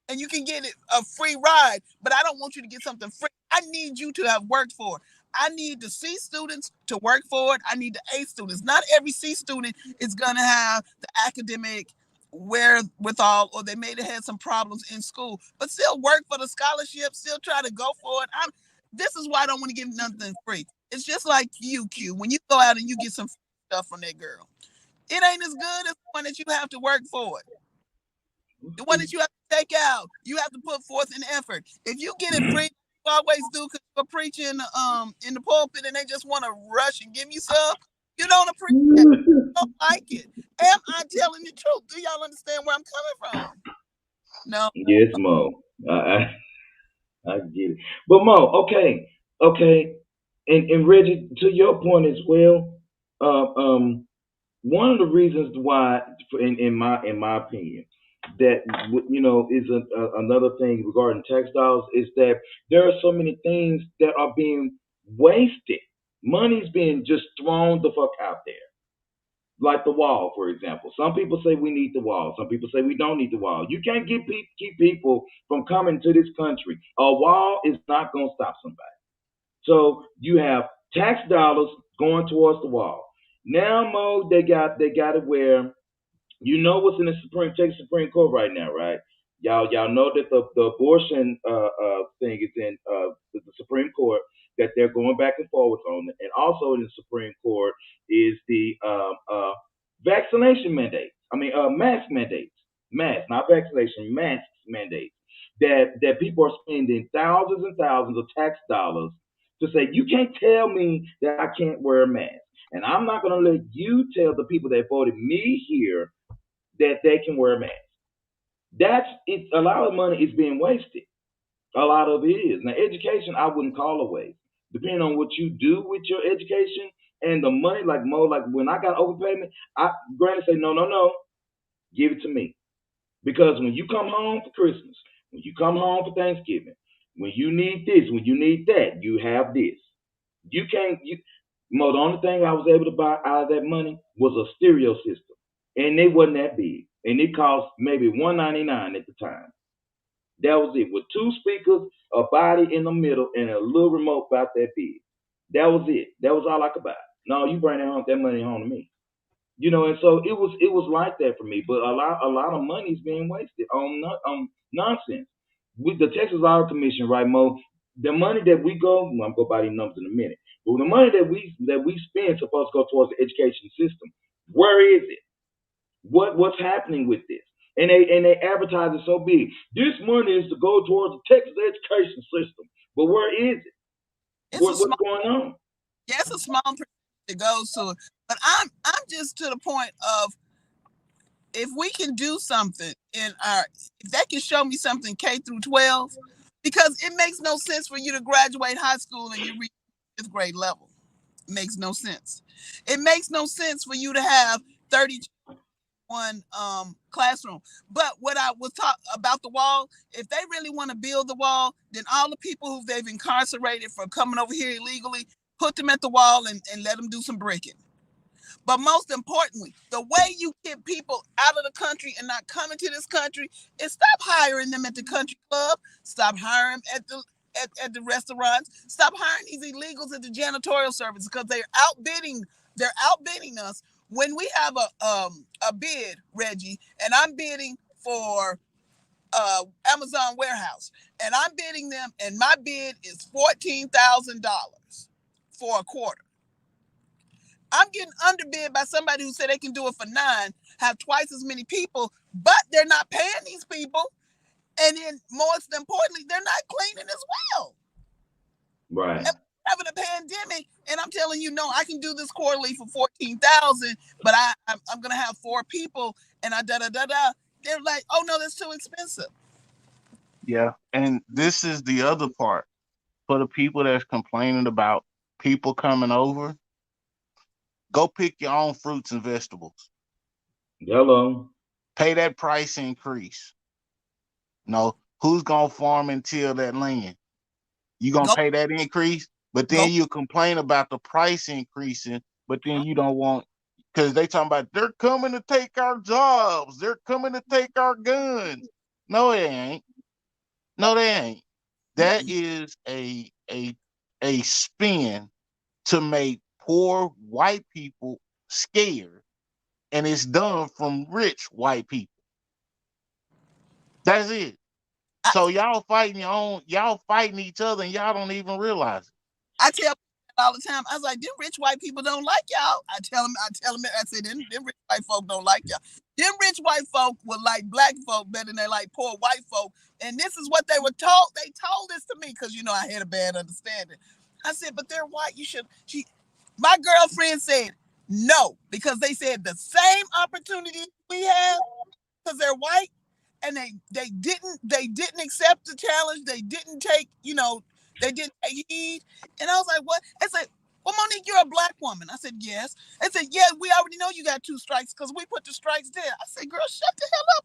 and you can get it a free ride, but I don't want you to get something free. I need you to have worked for it. I need the C students to work for it. I need the A students. Not every C student is gonna have the academic wherewithal, or they may have had some problems in school, but still work for the scholarship, still try to go for it. This is why I don't want to give nothing free. It's just like you, Q. When you go out and you get some stuff from that girl, it ain't as good as the one that you have to work for it. The one that you have to take out, you have to put forth an effort. If you get it free, you always do because you're preaching in the pulpit and they just want to rush and give you some. You don't appreciate it. You don't like it. Am I telling the truth? Do y'all understand where I'm coming from? No. Yes, Mo. I get it. But Mo, okay, okay, and Reggie, to your point as well. Uh, um, One of the reasons why, in my opinion, that is another thing regarding textiles is that there are so many things that are being wasted. Money's being just thrown the fuck out there. Like the wall, for example. Some people say we need the wall. Some people say we don't need the wall. You can't keep people from coming to this country. A wall is not going to stop somebody. So you have tax dollars going towards the wall. Now, Mo, they got it where what's in the Supreme Court right now, right? Y'all know that the abortion thing is in the Supreme Court, that they're going back and forth on it, and also in the Supreme Court is the vaccination mandates. I mean, mask mandates, mask, not vaccination, mask mandates. That people are spending thousands and thousands of tax dollars to say you can't tell me that I can't wear a mask, and I'm not going to let you tell the people that voted me here that they can wear a mask. That's it. A lot of money is being wasted. A lot of it is. Now, education, I wouldn't call a waste. Depending on what you do with your education and the money, like Mo, like when I got overpayment, I granted say, no, no, no, give it to me. Because when you come home for Christmas, when you come home for Thanksgiving, when you need this, when you need that, you have this. You can't, Mo, the only thing I was able to buy out of that money was a stereo system. And it wasn't that big. And it cost maybe $199 at the time. That was it. With two speakers, a body in the middle, and a little remote about that big. That was it. That was all I could buy. No, you bring that money home to me. And so it was like that for me. But a lot of money is being wasted on nonsense. With the Texas Lottery Commission, right, Mo? The money that we go, I'm gonna go by these numbers in a minute. But the money that we spend is supposed to go towards the education system. Where is it? What's happening with this? and they advertise it so big. This money is to go towards the Texas education system, but where is it? It's a What's small, going on? yeah, it's a small percentage that goes to it. But I'm just to the point of, if we can do something in our, if they can show me something K through 12, because it makes no sense for you to graduate high school and you reach fifth grade level. It makes no sense. It makes no sense for you to have 31 classroom. But what I was talking about the wall, if they really want to build the wall, then all the people who they've incarcerated for coming over here illegally, put them at the wall and let them do some bricking. But most importantly, the way you get people out of the country and not coming to this country is stop hiring them at the country club, stop hiring them at the restaurants, stop hiring these illegals at the janitorial service, because they're outbidding us. When we have a bid, Reggie, and I'm bidding for Amazon warehouse, and I'm bidding them, and my bid is $14,000 for a quarter. I'm getting underbid by somebody who said they can do it for 9, have twice as many people, but they're not paying these people. And then, most importantly, they're not cleaning as well. Right. And we're having a pandemic, and I'm telling you, no, I can do this quarterly for 14,000, but I'm gonna have 4 people, and I da da da da. They're like, oh no, that's too expensive. Yeah. And this is the other part for the people that's complaining about people coming over. Go pick your own fruits and vegetables. Hello. Pay that price increase. No, who's gonna farm and till that land? You gonna Go pay that increase, but go. then you complain about the price increasing, but then you don't want, because they talking about they're coming to take our jobs, they're coming to take our guns. No, they ain't. No, they ain't. That is a spin to make poor white people scared, and it's done from rich white people. That's it. I, So y'all fighting each other, and y'all don't even realize it. I tell people all the time. I was like, them rich white people don't like y'all. I say, them rich white folk don't like y'all. Them rich white folk would like black folk better than they like poor white folk. And this is what they were told. They told this to me because, I had a bad understanding. I said, but they're white. My girlfriend said no, because they said the same opportunity we have because they're white, and they didn't accept the challenge. They didn't take, they didn't take heed. And I was like, what? I said, well, Monique, you're a black woman. I said, yes. I said, yeah, we already know you got 2 strikes because we put the strikes there. I said, girl, shut the hell up.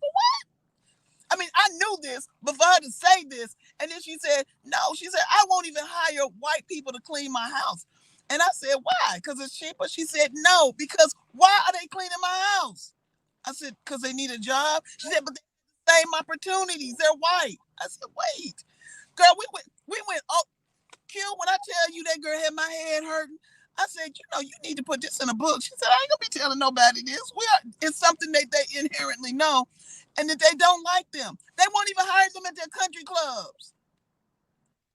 I mean, I knew this, but for her to say this, and then she said, no, she said, I won't even hire white people to clean my house. And I said, why? Because it's cheaper? She said, no, because why are they cleaning my house? I said, because they need a job. She said, but they have the same opportunities. They're white. I said, wait. Girl, we went, oh, Q, when I tell you that girl had my head hurting, I said, you need to put this in a book. She said, I ain't gonna be telling nobody this. It's something that they inherently know, and that they don't like them. They won't even hire them at their country clubs.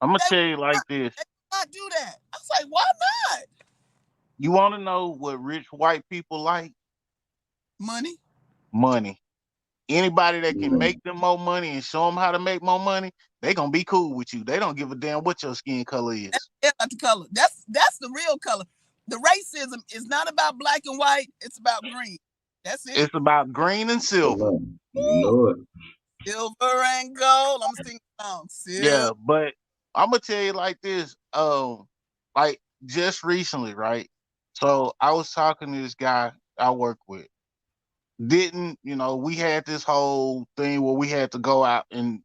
I'm gonna They tell you like will this. not do that. I was like, why not? You want to know what rich white people like? Money. Money. Anybody that can Mm. make them more money and show them how to make more money, they gonna be cool with you. They don't give a damn what your skin color is. That's not the color. That's the real color. The racism is not about black and white. It's about green. That's it. It's about green and silver. Hello. You Woo! know it. Silver and gold. I'm singing song. Silver. Yeah, but I'm gonna tell you like this. Like just recently, right? So I was talking to this guy I work with. Didn't we had this whole thing where we had to go out and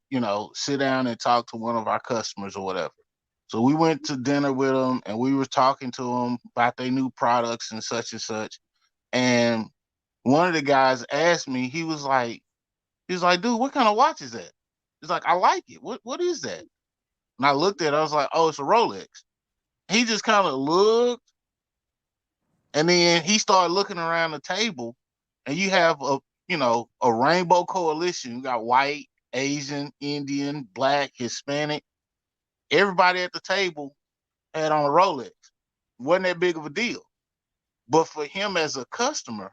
sit down and talk to one of our customers or whatever. So we went to dinner with them and we were talking to them about their new products and such. And one of the guys asked me, he was like, dude, what kind of watch is that? He's like, I like it. What is that? And I looked at it, I was like, oh, it's a Rolex. He just kind of looked, and then he started looking around the table, and you have a rainbow coalition. You got white, Asian, Indian, black, Hispanic. Everybody at the table had on a Rolex. Wasn't that big of a deal. But for him as a customer,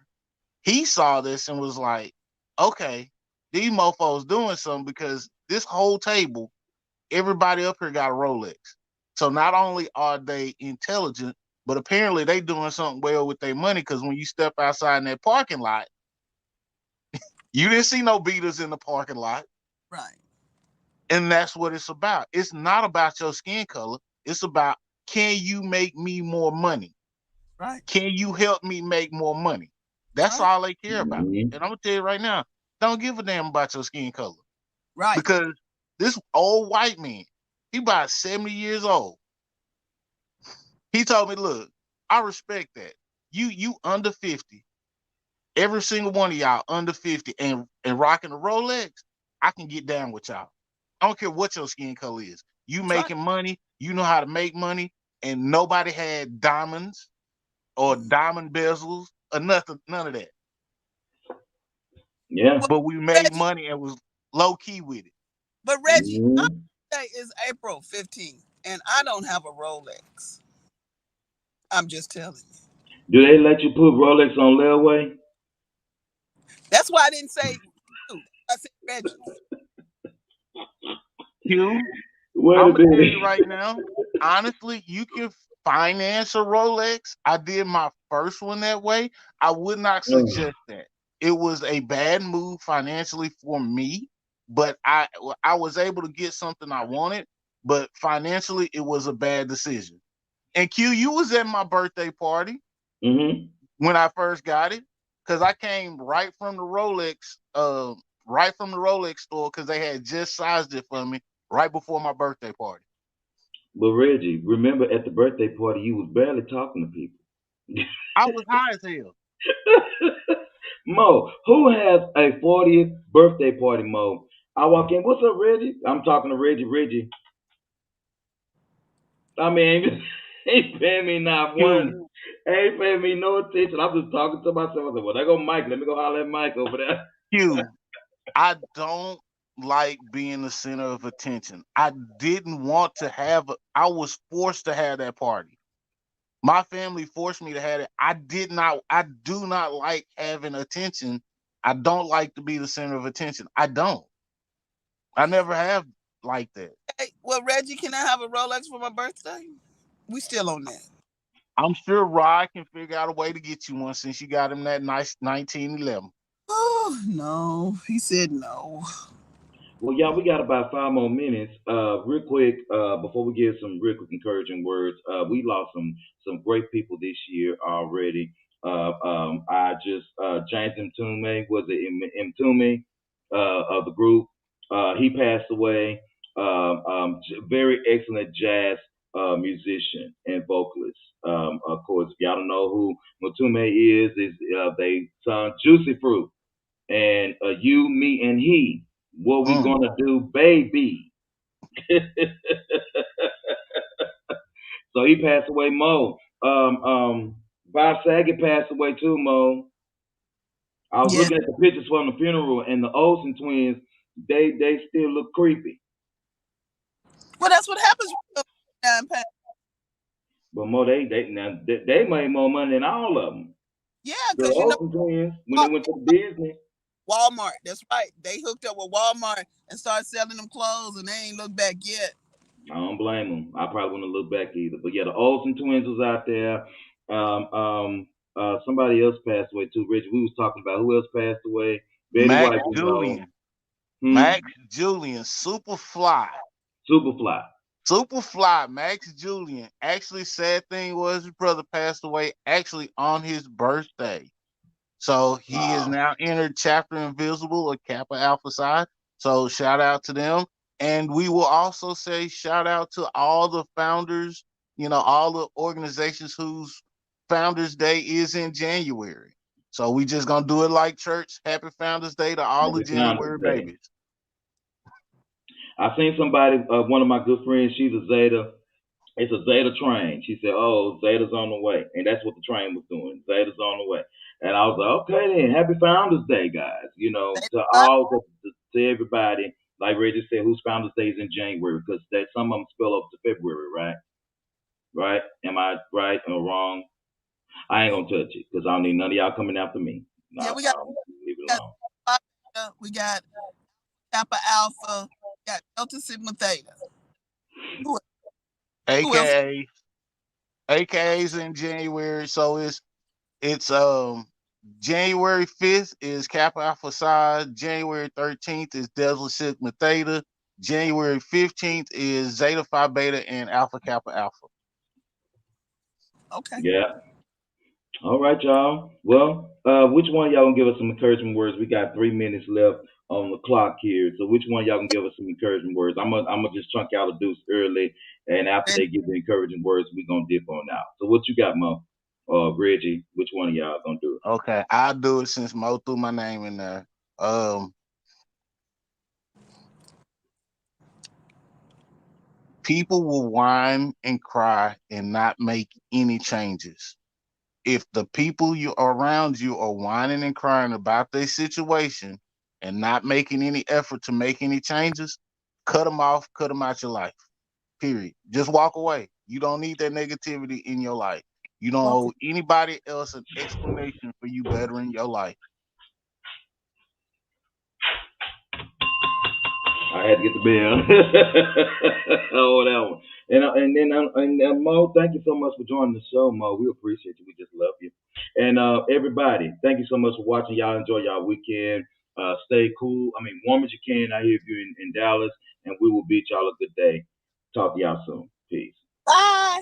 he saw this and was like, okay. these mofos doing something because this whole table, everybody up here got a Rolex. So not only are they intelligent, but apparently they doing something well with their money because when you step outside in that parking lot, you didn't see no beaters in the parking lot. Right. And that's what it's about. It's not about your skin color. It's about, can you make me more money? Right. Can you help me make more money? That's Right. all they care about. Mhm. And I'm gonna tell you right now, don't give a damn about your skin color. Right. Because this old white man, he about 70 years old. He told me, look, I respect that. You under 50. Every single one of y'all under 50 and rocking a Rolex, I can get down with y'all. I don't care what your skin color is. You That's right. making money, you know how to make money, and nobody had diamonds or diamond bezels or nothing, none of that. Yeah. Well, But we made Reggie, money and was low key with it. but Reggie, my Mhm. birthday is April 15th, and I don't have a Rolex. I'm just telling you. Do they let you put Rolex on layaway? That's why I didn't say you. I said Reggie. Q, Wait I'm a gonna tell minute. you right now, honestly, you can finance a Rolex. I did my first one that way. I would not Oh. suggest that. It was a bad move financially for me, but I was able to get something I wanted, but financially it was a bad decision. And Q, you was at my birthday party Mhm. when I first got it, because I came right from the Rolex store because they had just sized it for me right before my birthday party. But Reggie, remember at the birthday party you was barely talking to people. I was high as hell. Mo, who has a 40th birthday party, Mo? I walk in, what's up, Reggie? I'm talking to Reggie. Reggie, I mean, ain't paying me not Q, one. Ain't paying me no attention. I'm just talking to myself. I said, well, there go Mike. Let me go holler at Mike over there. Q, I don't like being the center of attention. I didn't want to I was forced to have that party. My family forced me to have it. I do not like having attention. I don't like to be the center of attention. I don't. I never have like that. Hey, well, Reggie, can I have a Rolex for my birthday? We still on that. I'm sure Rod can figure out a way to get you one since you got him that nice 1911. Oh no, he said no. Well, y'all, we got about 5 more minutes. Real quick, before we give some real quick encouraging words, we lost some great people this year already. I just James Mtume, was it Mtume of the group? He passed away. Very excellent jazz musician and vocalist. Of course, if y'all don't know who Mtume is they sung "Juicy Fruit" and "You, Me, and He." What we Mm. gonna do, baby? So he passed away, Mo. Bob Saget passed away too, Mo. I was Yeah. looking at the pictures from the funeral, and the Olsen twins, they still look creepy. Well, that's what happens when you're 9 pounds. But Mo, they made more money than all of them. Yeah, The because Olsen twins, when they went to Disney, Walmart. That's right. They hooked up with Walmart and started selling them clothes, and they ain't looked back yet. I don't blame them. I probably wouldn't look back either. But yeah, the Olsen twins was out there. Somebody else passed away too. Rich, we was talking about who else passed away. Betty Max White, we know. Julian. Hmm. Max Julian, Superfly. Superfly. Superfly, Max Julian. Actually, sad thing was his brother passed away actually on his birthday. So he has Wow. now entered Chapter Invisible or Kappa Alpha Psi. So shout out to them. And we will also say shout out to all the founders, all the organizations whose Founders Day is in January. So we just gonna do it like church. Happy Founders Day to all the Happy Founders January Day. babies. I seen somebody, one of my good friends, she's a Zeta. It's a Zeta train. She said, "Oh, Zeta's on the way," and that's what the train was doing. Zeta's on the way, and I was like, "Okay, then, Happy Founders Day, guys! You know, to But all, to everybody. Like Reggie said, whose Founders Day is in January because that some of them spill over to February, right? Right? Am I right or wrong? I ain't gonna touch it because I don't need none of y'all coming after me. No, yeah, I'll leave it got alone. we got Kappa Alpha, got Delta Sigma Theta. Who, who else? AKA AKA's in January, so it's January 5th is Kappa Alpha Psi, January 13th is Delta Sigma Theta, January 15th is Zeta Phi Beta and Alpha Kappa Alpha. Okay. Yeah. All right, y'all. Well, which one of y'all gonna give us some encouragement words? We got 3 minutes left on the clock here. So which one of y'all can give us some encouragement words? I'm gonna just chunk out a deuce early, and after Reggie, they give the encouraging words, we gonna dip on out. So what you got, Mo? Reggie, which one of y'all gonna do it? Okay, I'll do it since Mo threw my name in there. People will whine and cry and not make any changes. If the people you around you are whining and crying about their situation and not making any effort to make any changes, cut them off, cut them out your life. Period. Just walk away. You don't need that negativity in your life. You don't welcome. owe anybody else an explanation for you bettering your life. I had to get the bell. Oh, that one. And then Mo, thank you so much for joining the show, Mo. We appreciate you. We just love you. And everybody, thank you so much for watching. Y'all enjoy y'all weekend. Stay cool. I mean, warm as you can out here if you're in Dallas. And we will bid y'all a good day. Talk to y'all soon. Peace. Bye.